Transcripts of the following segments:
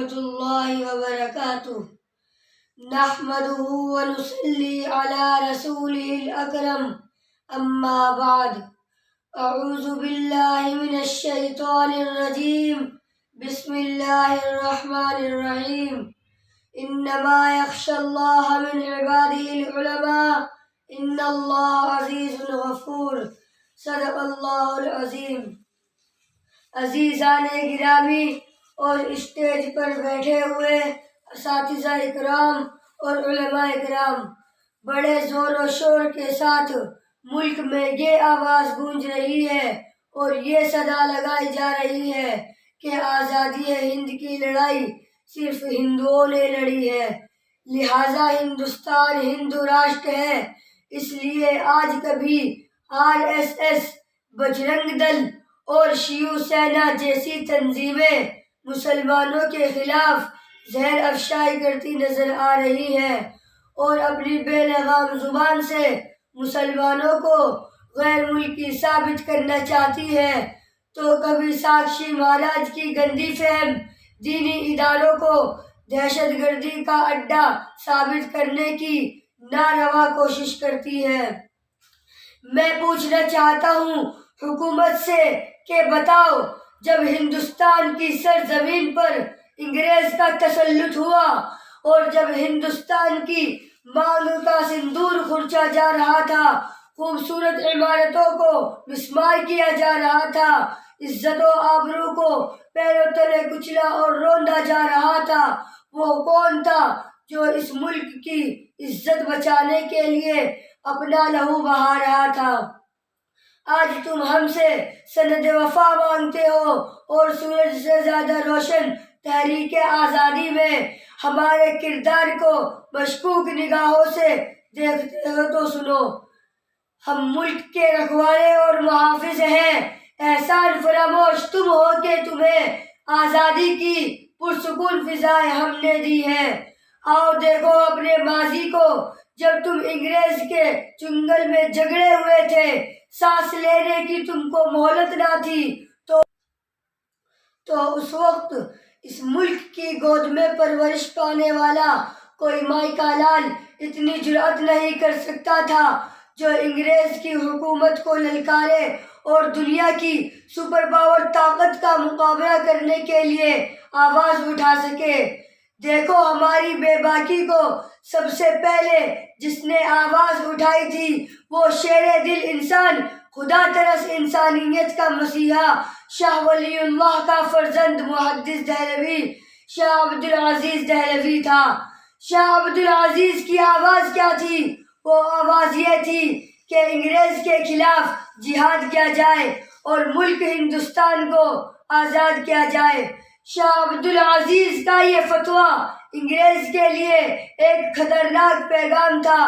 ورحمة الله وبركاته نحمده ونصلي على رسوله الأكرم أما بعد أعوذ بالله من الشيطان الرجيم بسم الله الرحمن الرحيم إنما يخشى الله من عباده العلماء إن الله عزيز غفور صدق اللہ العظیم۔ عزیزان گرامی اور اسٹیج پر بیٹھے ہوئے اساتذہ اکرام اور علماء اکرام، بڑے زور و شور کے ساتھ ملک میں یہ آواز گونج رہی ہے اور یہ صدا لگائی جا رہی ہے کہ آزادی ہند کی لڑائی صرف ہندوؤں نے لڑی ہے، لہٰذا ہندوستان ہندو راشٹر ہے۔ اس لیے آج کبھی RSS، بجرنگ دل اور شیو سینا جیسی تنظیمیں مسلمانوں کے خلاف زہر افشائی کرتی نظر آ رہی ہیں اور اپنی بے لگام زبان سے مسلمانوں کو غیر ملکی ثابت کرنا چاہتی ہے، تو کبھی ساکشی مہاراج کی گندی فہم دینی اداروں کو دہشت گردی کا اڈہ ثابت کرنے کی ناروا کوشش کرتی ہے۔ میں پوچھنا چاہتا ہوں حکومت سے کہ بتاؤ، جب ہندوستان کی سرزمین پر انگریز کا تسلط ہوا اور جب ہندوستان کی مانگ کا سندور کھرچا جا رہا تھا، خوبصورت عمارتوں کو مسمار کیا جا رہا تھا، عزت و آبرو کو پیروں تلے کچلا اور روندا جا رہا تھا، وہ کون تھا جو اس ملک کی عزت بچانے کے لیے اپنا لہو بہا رہا تھا؟ آج تم ہم سے سند وفا مانگتے ہو اور سورج سے زیادہ روشن تحریک آزادی میں ہمارے کردار کو مشکوک نگاہوں سے دیکھتے ہو تو سنو، ہم ملک کے رکھوالے اور محافظ ہیں۔ احسان فراموش تم ہو کہ تمہیں آزادی کی پرسکون فضائیں ہم نے دی ہیں۔ آؤ دیکھو اپنے ماضی کو، جب تم انگریز کے چنگل میں جگڑے ہوئے تھے، سانس لینے کی تم کو مہلت نہ تھی، تو اس وقت اس ملک کی گود میں پرورش پانے والا کوئی مائی کا لال اتنی جرأت نہیں کر سکتا تھا جو انگریز کی حکومت کو للکارے اور دنیا کی سپر پاور طاقت کا مقابلہ کرنے کے لیے آواز اٹھا سکے۔ دیکھو ہماری بے باکی کو سب سے پہلے جس نے آواز اٹھائی تھی وہ شیر دل انسان، خدا ترس انسانیت کا مسیحا، شاہ ولی اللہ کا فرزند محدث دہلوی، شاہ عبدالعزیز دہلوی تھا۔ شاہ عبدالعزیز کی آواز کیا تھی؟ وہ آواز یہ تھی کہ انگریز کے خلاف جہاد کیا جائے اور ملک ہندوستان کو آزاد کیا جائے۔ شاہ عبدالعزیز کا یہ فتویٰ انگریز کے لیے ایک خطرناک پیغام تھا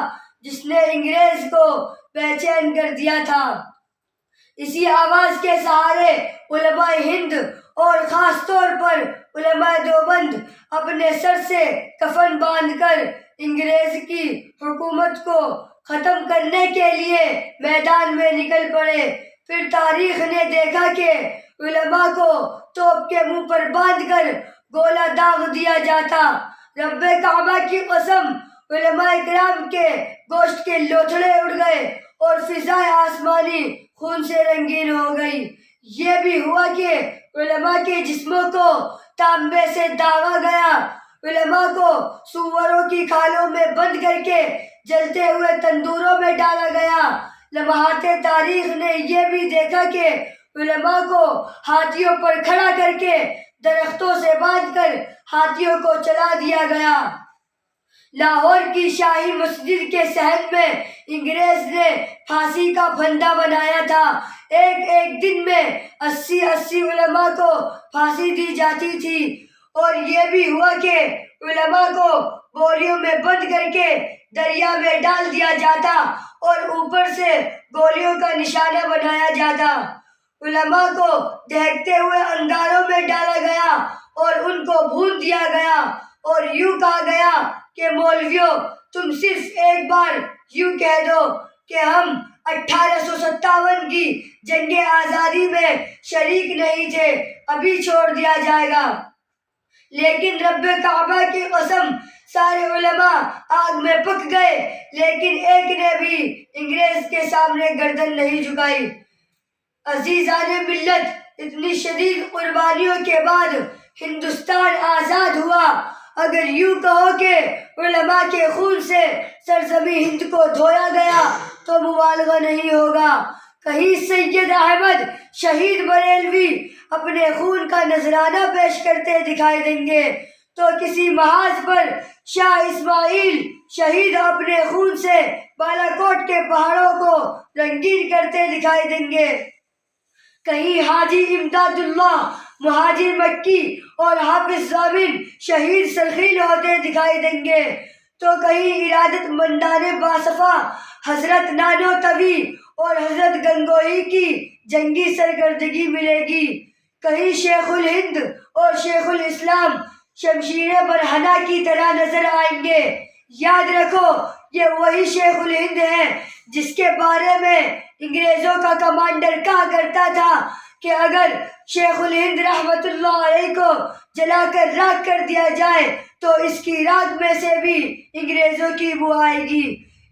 جس نے انگریز کو بے چین کر دیا تھا۔ اسی آواز کے سہارے علماء ہند اور خاص طور پر علماء دیوبند اپنے سر سے کفن باندھ کر انگریز کی حکومت کو ختم کرنے کے لیے میدان میں نکل پڑے۔ پھر تاریخ نے دیکھا کہ علماء کو توپ کے منہ پر باندھ کر گولہ داغ دیا جاتا۔ رب کعبہ کی قسم، علماء کرام کے گوشت کے لوتھڑے اڑ گئے اور فضائے آسمانی خون سے رنگین ہو گئی۔ یہ بھی ہوا کہ علماء کے جسموں کو تانبے سے داغا گیا، علماء کو سوروں کی کھالوں میں بند کر کے جلتے ہوئے تندوروں میں ڈالا گیا۔ لمحات تاریخ نے یہ بھی دیکھا کہ علماء کو ہاتھیوں پر کھڑا کر کے درختوں سے باندھ کر ہاتھیوں کو چلا دیا گیا۔ لاہور کی شاہی مسجد کے صحن میں انگریز نے پھانسی کا پھندا بنایا تھا۔ ایک ایک دن میں 80 علماء کو پھانسی دی جاتی تھی، اور یہ بھی ہوا کہ علماء کو بوریوں میں بند کر کے دریا میں ڈال دیا جاتا اور اوپر سے گولیوں کا نشانہ بنایا جاتا۔ علماء کو دہکتے ہوئے انگاروں میں ڈالا گیا اور ان کو بھون دیا گیا اور یوں کہا گیا کہ مولویوں، تم صرف ایک بار یوں کہہ دو کہ ہم 1857 کی جنگ آزادی میں شریک نہیں تھے، ابھی چھوڑ دیا جائے گا۔ لیکن رب کعبہ کی قسم سارے علماء آگ میں پک گئے، لیکن ایک نے بھی انگریز کے سامنے گردن نہیں جھکائی۔ عزیزان ملت، اتنی شدید قربانیوں کے بعد ہندوستان آزاد ہوا۔ اگر یوں کہو کہ علماء کے خون سے سرزمین ہند کو دھویا گیا تو مبالغہ نہیں ہوگا۔ کہیں سید احمد شہید بریلوی اپنے خون کا نذرانہ پیش کرتے دکھائی دیں گے، تو کسی محاذ پر شاہ اسماعیل شہید اپنے خون سے بالا کوٹ کے پہاڑوں کو رنگین کرتے دکھائی دیں گے۔ کہیں حاجی امداد اللہ مہاجر مکی اور حافظ ضامن شہید سرخیل ہوتے دکھائی دیں گے، تو کہیں ارادت مندان باصفا حضرت نانوتوی اور حضرت گنگوہی کی جنگی سرکردگی ملے گی۔ کہیں شیخ الہند اور شیخ الاسلام شمشیر برہنہ کی طرح نظر آئیں گے۔ یاد رکھو، یہ وہی شیخ الہند ہے جس کے بارے میں انگریزوں کا کمانڈر کہا کرتا تھا کہ اگر شیخ الہند رحمت اللہ علیہ کو جلا کر راکھ کر دیا جائے تو اس کی راکھ میں سے بھی انگریزوں کی بو آئے گی۔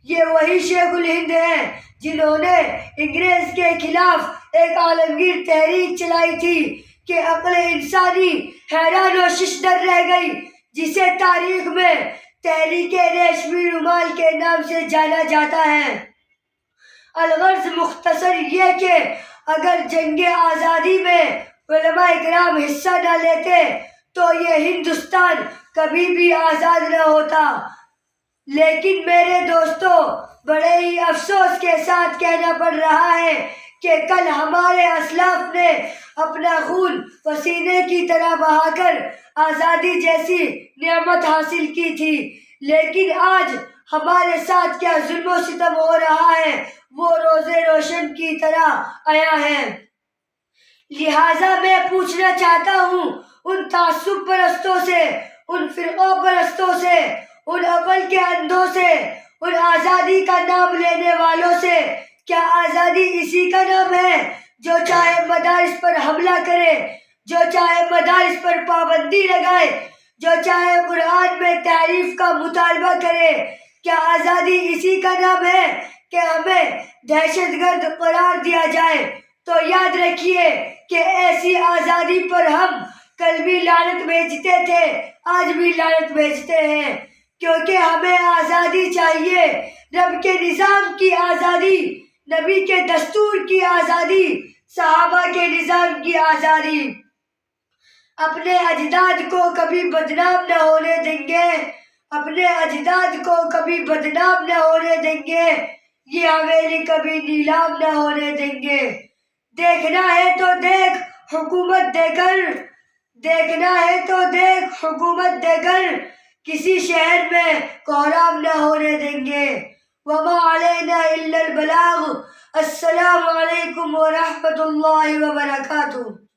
یہ وہی شیخ الہند ہیں جنہوں نے انگریز کے خلاف ایک عالمگیر تحریک چلائی تھی کہ عقل انسانی حیران و ششدر رہ گئی، جسے تاریخ میں تحریک ریشمی رومال کے نام سے جانا جاتا ہے۔ الغرض مختصر یہ کہ اگر جنگ آزادی میں علماء اکرام حصہ نہ لیتے تو یہ ہندوستان کبھی بھی آزاد نہ ہوتا۔ لیکن میرے دوستو، بڑے ہی افسوس کے ساتھ کہنا پڑ رہا ہے کہ کل ہمارے اسلاف نے اپنا خون پسینے کی طرح بہا کر آزادی جیسی نعمت حاصل کی تھی، لیکن آج ہمارے ساتھ کیا ظلم و ستم ہو رہا ہے وہ روز روشن کی طرح آیا ہے۔ لہٰذا میں پوچھنا چاہتا ہوں ان تعصب پرستوں سے، ان فرقہ پرستوں سے، ان عقل کے اندھوں سے، ان آزادی کا نام لینے والوں سے، کیا آزادی اسی کا نام ہے جو چاہے مدارس پر حملہ کرے، جو چاہے مدارس پر پابندی لگائے، جو چاہے قرآن میں تحریف کا مطالبہ کرے؟ کیا آزادی اسی کا نام ہے کہ ہمیں دہشت گرد قرار دیا جائے؟ تو یاد رکھیے کہ ایسی آزادی پر ہم کل بھی لعنت بھیجتے تھے، آج بھی لعنت بھیجتے ہیں، کیونکہ ہمیں آزادی چاہیے، رب کے نظام کی آزادی، نبی کے دستور کی آزادی، صحابہ کے نظام کی آزادی۔ اپنے اجداد کو کبھی بدنام نہ ہونے دیں گے، اپنے اجداد کو کبھی بدنام نہ ہونے دیں گے، یہ حویلی کبھی نیلام نہ ہونے دیں گے۔ دیکھنا ہے تو دیکھ حکومت دے کر، دیکھنا ہے تو دیکھ حکومت دے کر، کسی شہر میں کوہرام نہ ہونے دیں گے۔ وما علینا الا البلاغ۔ السلام علیکم ورحمۃ اللہ وبرکاتہ۔